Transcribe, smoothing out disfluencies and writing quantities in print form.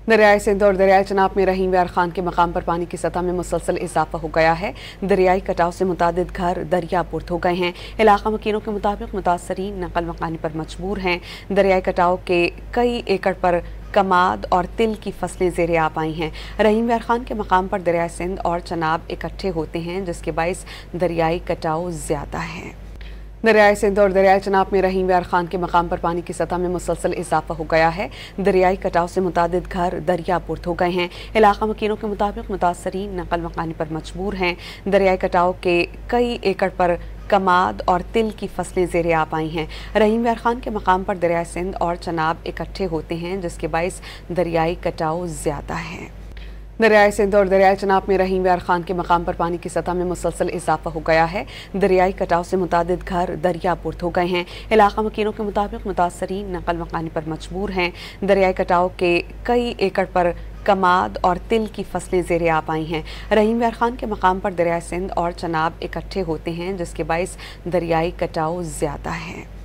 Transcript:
दरियाई सिंध और दरियाई चनाब में रहीम यार खान के मकाम पर पानी की सतह में मुसलसल इजाफा हो गया है। दरियाई कटाव से मुतादिद घर दरियापुर्द हो गए हैं। इलाका मकीनों के मुताबिक मुतासरीन नकल मकानी पर मजबूर हैं। दरियाई कटाव के कई एकड़ पर कमाद और तिल की फसलें ज़ेरे आब आई हैं। रहीम यार खान के मकाम पर दरियाई सिंध और चनाब इकट्ठे होते हैं, जिसके बाइस दरियाई कटाव ज़्यादा है। दरियाई सिंध और दरियाई चनाब में रहीम यार खान के मकाम पर पानी की सतह में मुसलसल इजाफा हो गया है। दरियाई कटाव से मुतादिद घर दरियापुर्द हो गए हैं। इलाका मकीनों के मुताबिक मुतासरीन नकल मकानी पर मजबूर हैं। दरियाई कटाव के कई एकड़ पर कमाद और तिल की फसलें ज़ेरे आब आई हैं। रहीम यार खान के मकाम पर दरियाई सिंध और चनाब इकट्ठे होते हैं, जिसके बाइस दरियाई कटाव ज़्यादा है। दरियाई सिंध और दरियाई चनाब में रहीम यार खान के मकाम पर पानी की सतह में मुसलसल इजाफा हो गया है। दरियाई कटाव से मुतादिद घर दरियापुर्द हो गए हैं। इलाका मकीनों के मुताबिक मुतासरीन नकल मकानी पर मजबूर हैं। दरियाई कटाव के कई एकड़ पर कमाद और तिल की फसलें ज़ेरे आब आई हैं। रहीम यार खान के मकाम पर दरियाई सिंध और चनाब इकट्ठे होते हैं, जिसके बाइस दरियाई कटाव ज़्यादा है।